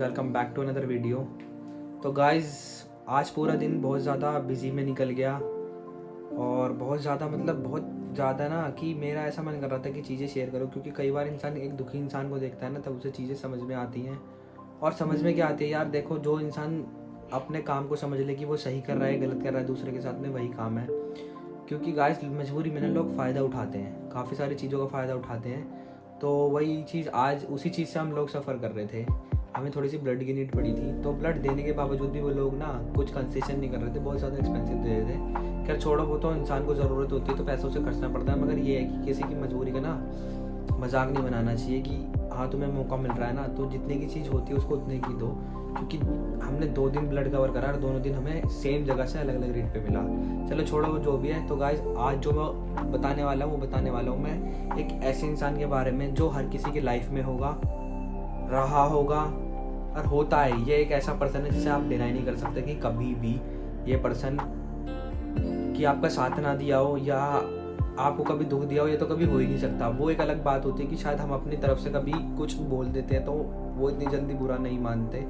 Welcome back to another video. तो guys आज पूरा दिन बहुत ज़्यादा बिज़ी में निकल गया और बहुत ज़्यादा ना कि मेरा ऐसा मन कर रहा था कि चीज़ें शेयर करूं, क्योंकि कई बार इंसान एक दुखी इंसान को देखता है ना, तब उसे चीज़ें समझ में आती हैं। और समझ में क्या आती है यार, देखो जो इंसान अपने काम को समझ ले कि वो सही कर रहा है गलत कर रहा है दूसरे के साथ में, वही काम है। क्योंकि गाइस मजबूरी में ना लोग फ़ायदा उठाते हैं, काफ़ी सारी चीज़ों का फ़ायदा उठाते हैं। तो वही चीज़ आज उसी चीज़ से हम लोग सफ़र कर रहे थे। हमें थोड़ी सी ब्लड की नीड पड़ी थी, तो ब्लड देने के बावजूद भी वो लोग ना कुछ कंसेशन नहीं कर रहे थे, बहुत ज़्यादा एक्सपेंसिव दे रहे थे। खैर छोड़ो, वो तो इंसान को ज़रूरत होती है तो पैसों से खर्चना पड़ता है, मगर ये है कि किसी की मजबूरी का ना मजाक नहीं बनाना चाहिए कि हाँ तुम्हें मौका मिल रहा है ना, तो जितने की चीज़ होती है उसको उतने की दो। क्योंकि हमने 2 दिन ब्लड कवर करा और दोनों दिन हमें सेम जगह से अलग अलग रेट पे मिला। चलो छोड़ो वो जो भी है। तो गाइस आज जो मैं बताने वाला हूँ मैं एक ऐसे इंसान के बारे में जो हर किसी की लाइफ में होगा, रहा होगा और होता है। ये एक ऐसा पर्सन है जिसे आप डिनाई नहीं कर सकते कि कभी भी ये पर्सन कि आपका साथ ना दिया हो या आपको कभी दुख दिया हो, ये तो कभी हो ही नहीं सकता। वो एक अलग बात होती है कि शायद हम अपनी तरफ से कभी कुछ बोल देते हैं तो वो इतनी जल्दी बुरा नहीं मानते,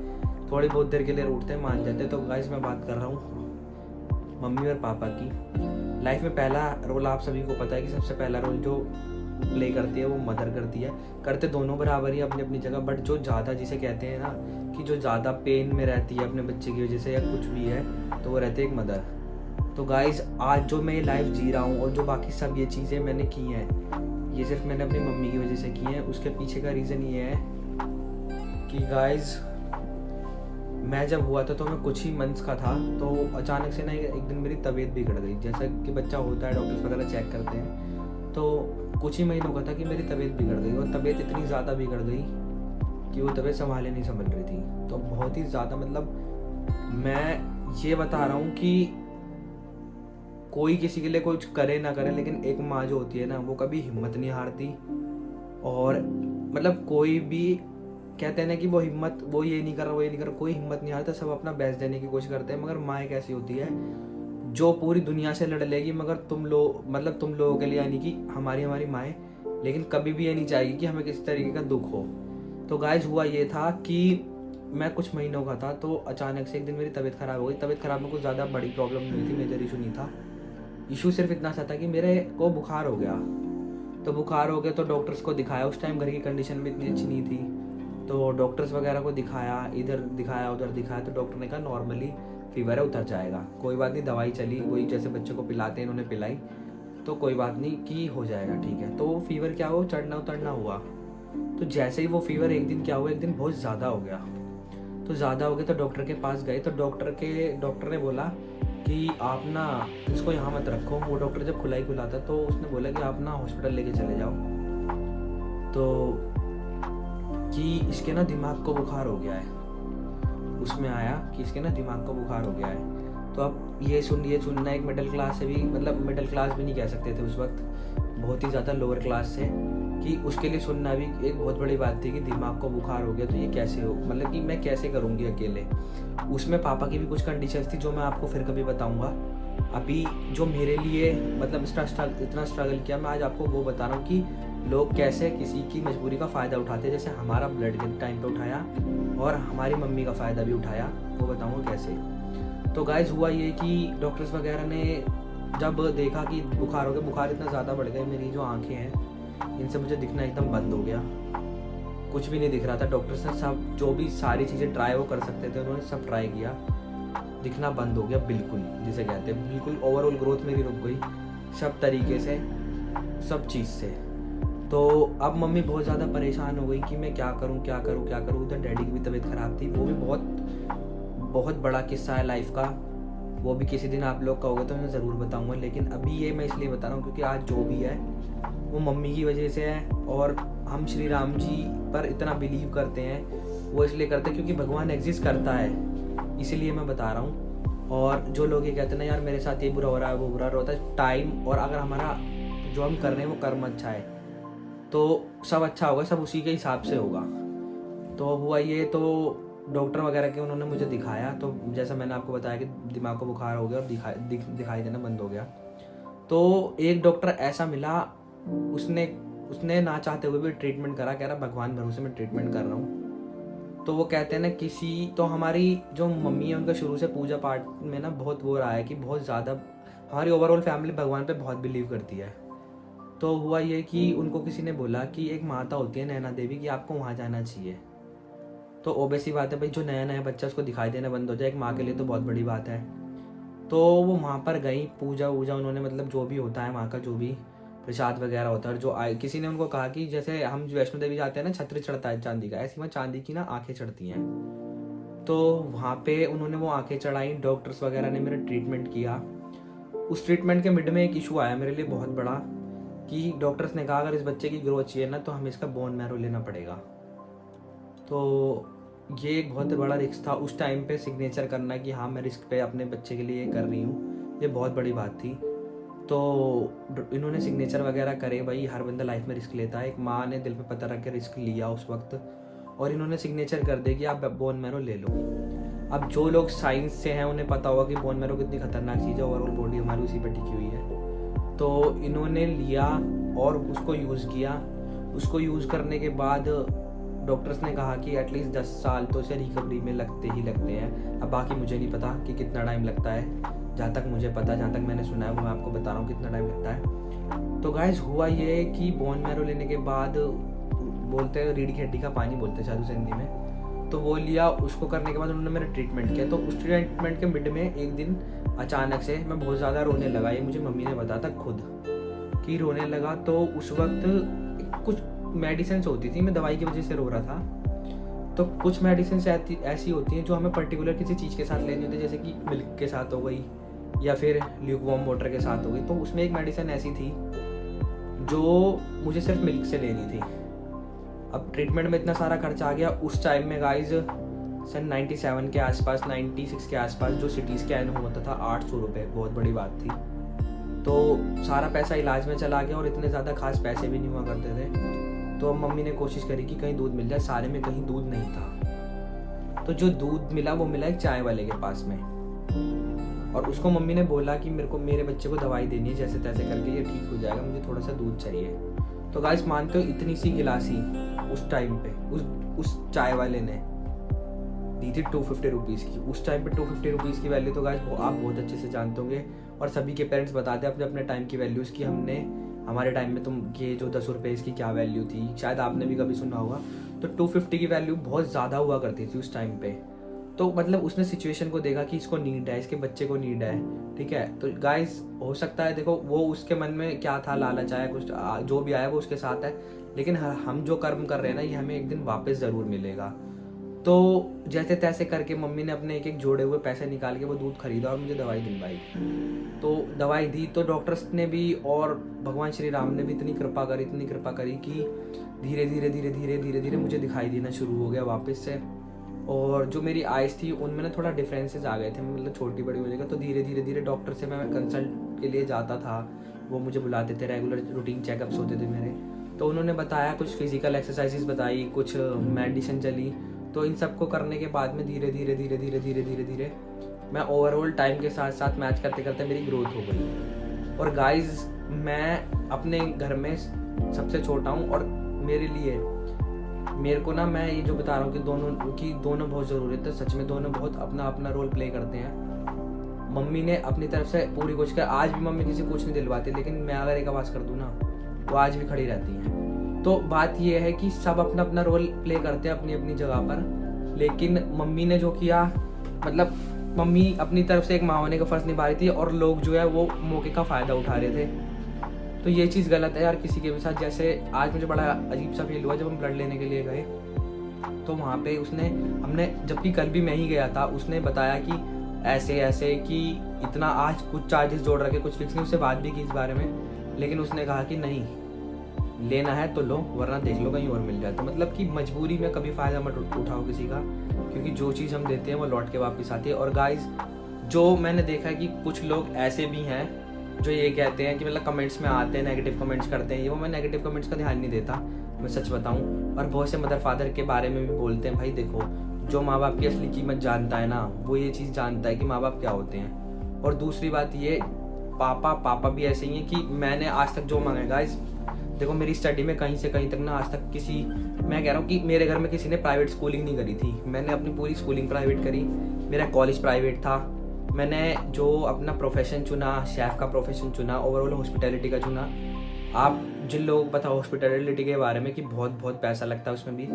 थोड़ी बहुत देर के लिए रूठते हैं, मान जाते हैं। तो गाइस मैं बात कर रहा हूँ मम्मी और पापा की। लाइफ में पहला रोल आप सभी को पता है कि सबसे पहला रोल जो प्ले करती है वो मदर करती है। करते दोनों बराबर ही अपनी अपनी जगह, बट जो ज़्यादा जिसे कहते हैं ना कि जो ज़्यादा पेन में रहती है अपने बच्चे की वजह से या कुछ भी है, तो वो रहती है एक मदर। तो गाइज आज जो मैं ये लाइफ जी रहा हूँ और जो बाकी सब ये चीज़ें मैंने की हैं, ये सिर्फ मैंने अपनी मम्मी की वजह से की हैं। उसके पीछे का रीज़न ये है कि गाइज मैं जब हुआ था तो मैं कुछ ही मंथ्स का था, तो अचानक से ना एक दिन मेरी तबीयत बिगड़ गई। जैसा कि बच्चा होता है, डॉक्टर्स वगैरह चेक करते हैं, तो कुछ ही महीनों का था कि मेरी तबीयत बिगड़ गई। और तबीयत इतनी ज़्यादा बिगड़ गई कि वो तबीयत संभाले नहीं संभल रही थी। तो बहुत ही ज़्यादा मैं ये बता रहा हूँ कि कोई किसी के लिए कुछ करे ना करे, लेकिन एक माँ जो होती है ना वो कभी हिम्मत नहीं हारती। और कोई भी कहते हैं ना कि वो ये नहीं कर रहा, कोई हिम्मत नहीं हारता, सब अपना बेस्ट देने की कोशिश करते हैं। मगर माँ एक ऐसी होती है जो पूरी दुनिया से लड़ लेगी, मगर तुम लोगों के लिए, यानी कि हमारी माएँ, लेकिन कभी भी ये नहीं चाहेगी कि हमें किसी तरीके का दुख हो। तो गाइज हुआ ये था कि मैं कुछ महीनों का था, तो अचानक से एक दिन मेरी तबीयत ख़राब हो गई। तबीयत ख़राब में कुछ ज़्यादा बड़ी प्रॉब्लम नहीं हुई थी, मेजर इशू नहीं था। इशू सिर्फ इतना सा था कि मेरे को बुखार हो गया। तो बुखार हो गया तो डॉक्टर्स को दिखाया। उस टाइम घर की कंडीशन भी इतनी अच्छी नहीं थी, तो डॉक्टर्स वगैरह को दिखाया, इधर दिखाया उधर दिखाया। तो डॉक्टर ने कहा नॉर्मली फीवर है, उतर जाएगा, कोई बात नहीं। दवाई चली, वही जैसे बच्चों को पिलाते हैं इन्होंने पिलाई, तो कोई बात नहीं कि हो जाएगा, ठीक है। तो फीवर क्या हो, चढ़ना उतरना हुआ। तो जैसे ही वो फीवर एक दिन क्या हुआ, एक दिन बहुत ज़्यादा हो गया। तो ज़्यादा हो गया तो डॉक्टर के पास गए, तो डॉक्टर ने बोला कि आप ना इसको यहाँ मत रखो। वो डॉक्टर जब खुलाता तो उसने बोला कि आप ना हॉस्पिटल लेके चले जाओ, तो कि इसके ना दिमाग को बुखार हो गया है। उसमें आया कि इसके ना दिमाग को बुखार हो गया है। तो अब ये सुनना एक मिडिल क्लास से भी, मिडिल क्लास भी नहीं कह सकते थे उस वक्त, बहुत ही ज़्यादा लोअर क्लास से, कि उसके लिए सुनना भी एक बहुत बड़ी बात थी कि दिमाग को बुखार हो गया तो ये कैसे हो, कि मैं कैसे करूँगी अकेले। उसमें पापा की भी कुछ कंडीशंस थी जो मैं आपको फिर कभी बताऊँगा। अभी जो मेरे लिए इतना स्ट्रगल किया, मैं आज आपको वो बता रहा हूँ कि लोग कैसे किसी की मजबूरी का फ़ायदा उठाते हैं, जैसे हमारा ब्लड के टाइम पे उठाया और हमारी मम्मी का फ़ायदा भी उठाया, वो बताऊँगा कैसे। तो गाइज हुआ ये कि डॉक्टर्स वगैरह ने जब देखा कि बुखार हो गया, बुखार इतना ज़्यादा बढ़ गया, मेरी जो आँखें हैं इनसे मुझे दिखना एकदम बंद हो गया, कुछ भी नहीं दिख रहा था। डॉक्टर्स ने सब जो भी सारी चीज़ें ट्राई वो कर सकते थे उन्होंने सब ट्राई किया, दिखना बंद हो गया बिल्कुल, जिसे कहते हैं बिल्कुल। ओवरऑल ग्रोथ मेरी रुक गई सब तरीके से, सब चीज़ से। तो अब मम्मी बहुत ज़्यादा परेशान हो गई कि मैं क्या करूँ। उधर डैडी की भी तबीयत ख़राब थी, वो भी बहुत बड़ा किस्सा है लाइफ का, वो भी किसी दिन आप लोग कहोगे तो मैं ज़रूर बताऊँगा। लेकिन अभी ये मैं इसलिए बता रहा हूँ क्योंकि आज जो भी है वो मम्मी की वजह से है। और हम श्री राम जी पर इतना बिलीव करते हैं, वो इसलिए करते हैं क्योंकि भगवान एग्जिस्ट करता है, इसीलिए मैं बता रहा हूँ। और जो लोग ये कहते हैं ना यार मेरे साथ ये बुरा हो रहा है वो बुरा होता है, टाइम और अगर हमारा जो हम कर रहे हैं वो कर्म अच्छा है तो सब अच्छा होगा, सब उसी के हिसाब से होगा। तो हुआ ये, तो डॉक्टर वगैरह के उन्होंने मुझे दिखाया, तो जैसा मैंने आपको बताया कि दिमाग को बुखार हो गया और दिखाई देना बंद हो गया। तो एक डॉक्टर ऐसा मिला, उसने ना चाहते हुए भी ट्रीटमेंट करा, कह रहा भगवान भरोसे मैं ट्रीटमेंट कर रहा हूँ। तो वो कहते हैं ना किसी, तो हमारी जो मम्मी है उनका शुरू से पूजा पाठ में ना बहुत वो रहा है कि बहुत ज़्यादा हमारी ओवरऑल फैमिली भगवान पे बहुत बिलीव करती है। तो हुआ ये कि उनको किसी ने बोला कि एक माता होती है नैना देवी की, आपको वहाँ जाना चाहिए। तो ओबेसी बात है भाई, जो नया नया बच्चा उसको दिखाई देना बंद हो जाए एक माँ के लिए तो बहुत बड़ी बात है। तो वो वहाँ पर गई, पूजा वूजा उन्होंने, मतलब जो भी होता है वहाँ का, जो भी प्रसाद वगैरह होता है, और जो आए किसी ने उनको कहा कि जैसे हम वैष्णो देवी जाते हैं ना, छत्र चढ़ता है चांदी का, ऐसी वहाँ चांदी की ना आंखें चढ़ती हैं। तो वहाँ पे उन्होंने वो आंखें चढ़ाई, डॉक्टर्स वगैरह ने मेरा ट्रीटमेंट किया। उस ट्रीटमेंट के मिड में एक इशू आया मेरे लिए बहुत बड़ा, कि डॉक्टर्स ने कहा अगर इस बच्चे की ग्रोथ चाहिए ना तो हमें इसका बोन मैरो लेना पड़ेगा। तो ये एक बहुत बड़ा रिस्क था उस टाइम पे, सिग्नेचर करना कि हाँ मैं रिस्क पे अपने बच्चे के लिए कर रही हूँ, ये बहुत बड़ी बात थी। तो इन्होंने सिग्नेचर वगैरह करे, भाई हर बंदा लाइफ में रिस्क लेता है, एक माँ ने दिल पे पत्थर रख के रिस्क लिया उस वक्त, और इन्होंने सिग्नेचर कर दे कि आप बोन मैरो ले लो। अब जो लोग साइंस से हैं उन्हें पता होगा कि बोन मैरो कितनी खतरनाक चीज़ है, ओवरऑल बॉडी हमारी उसी पर टिकी हुई है। तो इन्होंने लिया और उसको यूज़ किया। उसको यूज़ करने के बाद डॉक्टर्स ने कहा कि एटलीस्ट 10 साल तो इसे रिकवरी में लगते ही लगते हैं। अब बाकी मुझे नहीं पता कि कितना टाइम लगता है, जहाँ तक मुझे पता, जहाँ तक मैंने सुना है वो मैं आपको बता रहा हूँ कितना टाइम लगता है। तो गाइस हुआ ये कि बोन मैरो लेने के बाद, बोलते हैं रीढ़ की हड्डी का पानी बोलते हैं शायद उसे हिंदी में, तो वो लिया। उसको करने के बाद उन्होंने मेरा ट्रीटमेंट किया। तो उस ट्रीटमेंट के मिड में एक दिन अचानक से मैं बहुत ज़्यादा रोने लगा। ये मुझे मम्मी ने बताया था खुद कि रोने लगा। तो उस वक्त कुछ मेडिसिन होती थी, मैं दवाई की वजह से रो रहा था। तो कुछ मेडिसिन ऐसी होती हैं जो हमें पर्टिकुलर किसी चीज़ के साथ लेनी होती है, जैसे कि मिल्क के साथ हो गई या फिर ल्यूकवार्म वाटर के साथ हो गई। तो उसमें एक मेडिसिन ऐसी थी जो मुझे सिर्फ मिल्क से लेनी थी। अब ट्रीटमेंट में इतना सारा खर्चा आ गया। उस टाइम में गाइज सन 97 के आसपास, 96 के आसपास जो सिटी स्कैन होता था 800 रुपये, बहुत बड़ी बात थी। तो सारा पैसा इलाज में चला गया और इतने ज़्यादा खास पैसे भी नहीं हुआ करते थे। तो मम्मी ने कोशिश करी कि कहीं दूध मिल जाए, सारे में कहीं दूध नहीं था। तो जो दूध मिला वो मिला एक चाय वाले के पास में, और उसको मम्मी ने बोला कि मेरे बच्चे को दवाई देनी है, जैसे तैसे करके ये ठीक हो जाएगा, मुझे थोड़ा सा दूध चाहिए। तो गाइस मानते हो इतनी सी गिलासी उस टाइम पे उस चाय वाले ने दी थी 250 रुपीज़ की। उस टाइम पे 250 रुपीज़ की वैल्यू तो गाइस आप बहुत अच्छे से जानते होंगे, और सभी के पेरेंट्स बताते हैं अपने अपने टाइम की वैल्यूज़ की। हमारे टाइम में तुम ये जो 10 रुपये इसकी क्या वैल्यू थी, शायद आपने भी कभी सुना होगा। तो 250 की वैल्यू बहुत ज़्यादा हुआ करती थी उस टाइम पे। तो मतलब उसने सिचुएशन को देखा कि इसको नीड है, इसके बच्चे को नीड है, ठीक है। तो गाइस हो सकता है, देखो वो उसके मन में क्या था, लालच आया, कुछ जो भी आया वो उसके साथ है, लेकिन हम जो कर्म कर रहे हैं ना ये हमें एक दिन वापस ज़रूर मिलेगा। तो जैसे तैसे करके मम्मी ने अपने एक एक जोड़े हुए पैसे निकाल के वो दूध खरीदा और मुझे दवाई दिलवाई। तो दवाई दी तो डॉक्टर्स ने भी और भगवान श्री राम ने भी इतनी कृपा करी कि धीरे धीरे मुझे दिखाई देना शुरू हो गया वापस से। और जो मेरी आइज़ थी उनमें ना थोड़ा डिफरेंसेस आ गए थे, मतलब छोटी बड़ी हो जाएगा। तो धीरे धीरे डॉक्टर से मैं कंसल्ट के लिए जाता था, वो मुझे बुलाते थे, रेगुलर रूटीन चेकअप्स होते थे मेरे। तो उन्होंने बताया, कुछ फिजिकल एक्सरसाइजेस बताई, कुछ मेडिसिन चली। तो इन सब को करने के बाद में धीरे धीरे मैं ओवरऑल टाइम के साथ साथ मैच करते करते मेरी ग्रोथ हो गई। और गाइज मैं अपने घर में सबसे छोटा हूँ, और मेरे को ना, मैं ये जो बता रहा हूँ कि दोनों बहुत ज़रूरत है, सच में दोनों बहुत अपना अपना रोल प्ले करते हैं। मम्मी ने अपनी तरफ से पूरी कोशिश कर, आज भी मम्मी किसी कुछ नहीं दिलवाती, लेकिन मैं अगर एक आवाज़ कर दूँ ना वो आज भी खड़ी रहती हैं। तो बात ये है कि सब अपना अपना रोल प्ले करते हैं अपनी अपनी जगह पर, लेकिन मम्मी ने जो किया, मतलब मम्मी अपनी तरफ से एक माँ होने का फ़र्ज़ निभा रही थी, और लोग जो है वो मौके का फ़ायदा उठा रहे थे। तो ये चीज़ गलत है यार किसी के भी साथ। जैसे आज मुझे बड़ा अजीब सा फील हुआ जब हम ब्लड लेने के लिए गए, तो वहाँ पे हमने जबकि कल भी मैं ही गया था, उसने बताया कि ऐसे कि इतना, आज कुछ चार्जेस जोड़ रखे, कुछ फिक्स नहीं। उससे बात भी की इस बारे में, लेकिन उसने कहा कि नहीं, लेना है तो लो, वरना देख लो कहीं और मिल जाए। तो मतलब कि मजबूरी में कभी फ़ायदा मत उठाओ किसी का, क्योंकि जो चीज़ हम देते हैं वो लौट के वापस आती है। और गाइस जो मैंने देखा है कि कुछ लोग ऐसे भी हैं जो ये कहते हैं कि मतलब कमेंट्स में आते हैं, नेगेटिव कमेंट्स करते हैं, ये वो, मैं नेगेटिव कमेंट्स का ध्यान नहीं देता, मैं सच बताऊं। और बहुत से मदर फादर के बारे में भी बोलते हैं, भाई देखो जो माँ बाप की असली कीमत जानता है ना, वो ये चीज़ जानता है कि माँ बाप क्या होते हैं। और दूसरी बात ये, पापा भी ऐसे ही हैं कि मैंने आज तक जो मांगा गाइस, देखो मेरी स्टडी में कहीं से कहीं तक ना आज तक मैं कह रहा हूँ कि मेरे घर में किसी ने प्राइवेट स्कूलिंग नहीं करी थी। मैंने अपनी पूरी स्कूलिंग प्राइवेट करी, मेरा कॉलेज प्राइवेट था। मैंने जो अपना प्रोफेशन चुना, शेफ़ का प्रोफेशन चुना, ओवरऑल हॉस्पिटैलिटी का चुना। आप जिन लोगों को पता हॉस्पिटैलिटी के बारे में कि बहुत बहुत पैसा लगता है उसमें भी,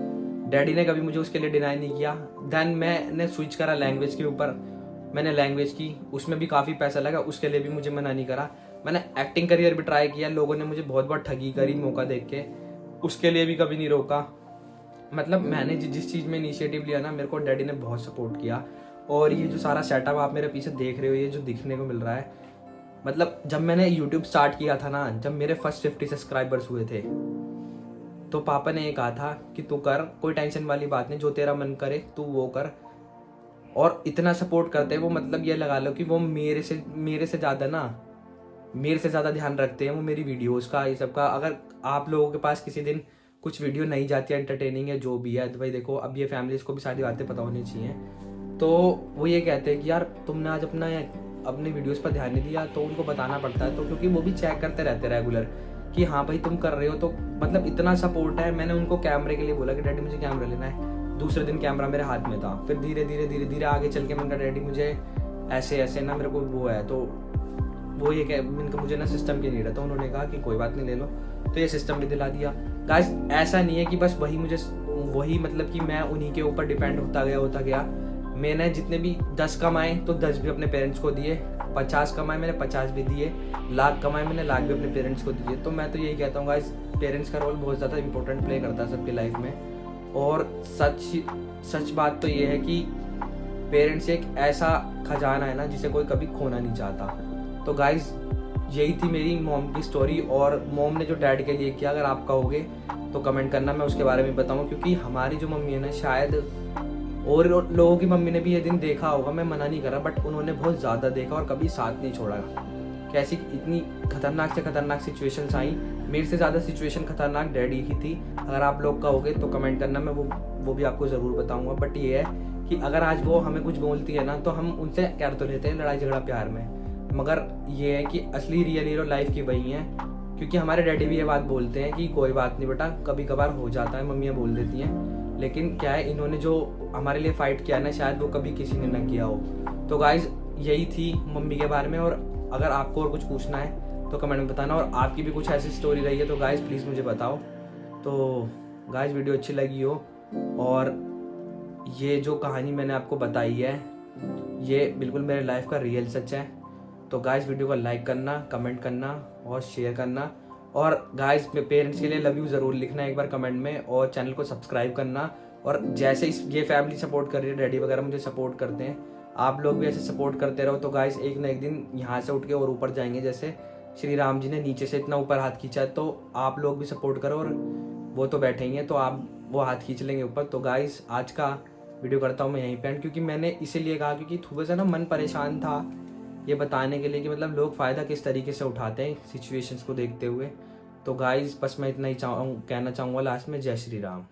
डैडी ने कभी मुझे उसके लिए डिनाई नहीं किया। देन मैंने स्विच करा लैंग्वेज के ऊपर, मैंने लैंग्वेज की, उसमें भी काफ़ी पैसा लगा, उसके लिए भी मुझे मना नहीं करा। मैंने एक्टिंग करियर भी ट्राई किया, लोगों ने मुझे बहुत बार ठगी करी मौका देख के, उसके लिए भी कभी नहीं रोका। मतलब मैंने जिस चीज़ में इनिशिएटिव लिया ना, मेरे को डैडी ने बहुत सपोर्ट किया। और ये जो सारा सेटअप आप मेरे पीछे देख रहे हो, ये जो दिखने को मिल रहा है, मतलब जब मैंने यूट्यूब स्टार्ट किया था ना, जब मेरे फर्स्ट 50 सब्सक्राइबर्स हुए थे, तो पापा ने ये कहा था कि तू कर, कोई टेंशन वाली बात नहीं, जो तेरा मन करे तू वो कर। और इतना सपोर्ट करते हैं वो, मतलब ये लगा लो कि वो मेरे से ज़्यादा ध्यान रखते हैं वो मेरी वीडियोस का, ये सब का। अगर आप लोगों के पास किसी दिन कुछ वीडियो नहीं जाती है एंटरटेनिंग है जो भी है, तो भाई देखो अब ये फैमिलीज़ को भी सारी बातें पता होनी चाहिए। तो वो ये कहते हैं कि यार तुमने आज अपने वीडियोस पर ध्यान नहीं दिया, तो उनको बताना पड़ता है। तो क्योंकि वो भी चेक करते रहते रेगुलर कि हाँ भाई तुम कर रहे हो, तो मतलब इतना सपोर्ट है। मैंने उनको कैमरे के लिए बोला कि डैडी मुझे कैमरा लेना है, दूसरे दिन कैमरा मेरे हाथ में था। फिर धीरे धीरे आगे चल के मैंने कहा डैडी मुझे ऐसे ना मेरे को वो है, तो वो ये कह मुझे ना सिस्टम की नीड है। तो उन्होंने कहा कि कोई बात नहीं ले लो, तो ये सिस्टम भी दिला दिया। गाइस ऐसा नहीं है कि बस वही मतलब कि मैं उन्हीं के ऊपर डिपेंड होता गया। मैंने जितने भी 10 कमाए तो 10 भी अपने पेरेंट्स को दिए, 50 कमाए मैंने 50 भी दिए, लाख कमाए मैंने लाख भी अपने पेरेंट्स को दिए। तो मैं तो यही कहता हूँ गाइस, पेरेंट्स का रोल बहुत ज़्यादा इंपॉर्टेंट प्ले करता है सबकी लाइफ में। और सच बात तो ये है कि पेरेंट्स एक ऐसा खजाना है ना जिसे कोई कभी खोना नहीं चाहता। तो गाइस यही थी मेरी मॉम की स्टोरी, और मॉम ने जो डैड के लिए किया, अगर आप कहोगे तो कमेंट करना, मैं उसके बारे में बताऊँ। क्योंकि हमारी जो मम्मी है ना, शायद और लोगों की मम्मी ने भी ये दिन देखा होगा, मैं मना नहीं कर रहा, बट उन्होंने बहुत ज़्यादा देखा और कभी साथ नहीं छोड़ा। कैसी इतनी खतरनाक से खतरनाक सिचुएशंस आई, मेरे से ज़्यादा सिचुएशन खतरनाक डैडी की थी। अगर आप लोग कहोगे तो कमेंट करना, मैं वो भी आपको ज़रूर बताऊंगा। बट ये है कि अगर आज वो हमें कुछ बोलती है ना, तो हम उनसे कर तो लेते हैं लड़ाई झगड़ा प्यार में, मगर ये है कि असली रियल हीरो लाइफ की वही हैं। क्योंकि हमारे डैडी भी ये बात बोलते हैं कि कोई बात नहीं बेटा, कभी कभार हो जाता है, मम्मियाँ बोल देती हैं, लेकिन क्या है इन्होंने जो हमारे लिए फाइट किया ना, शायद वो कभी किसी ने ना किया हो। तो गाइज यही थी मम्मी के बारे में। और अगर आपको और कुछ पूछना है तो कमेंट में बताना, और आपकी भी कुछ ऐसी स्टोरी रही है तो गाइज प्लीज़ मुझे बताओ। तो गाइज वीडियो अच्छी लगी हो, और ये जो कहानी मैंने आपको बताई है ये बिल्कुल मेरे लाइफ का रियल सच है। तो गाइज वीडियो को लाइक करना, कमेंट करना और शेयर करना। और गाइज पेरेंट्स के लिए लव यू ज़रूर लिखना एक बार कमेंट में, और चैनल को सब्सक्राइब करना। और जैसे ये फैमिली सपोर्ट कर रही है, डैडी वगैरह मुझे सपोर्ट करते हैं, आप लोग भी ऐसे सपोर्ट करते रहो। तो गाइज एक ना एक दिन यहाँ से उठ के और ऊपर जाएंगे। जैसे श्री राम जी ने नीचे से इतना ऊपर हाथ खींचा, तो आप लोग भी सपोर्ट करो, और वो तो बैठेंगे तो आप वो हाथ खींच लेंगे ऊपर। तो गाइज आज का वीडियो करता हूँ मैं यहीं पे एंड, क्योंकि मैंने इसीलिए कहा क्योंकि थोड़ा सा ना मन परेशान था ये बताने के लिए कि मतलब लोग फ़ायदा किस तरीके से उठाते हैं सिचुएशंस को देखते हुए। तो गाइज बस मैं इतना ही कहना चाहूँगा लास्ट में, जय श्री राम।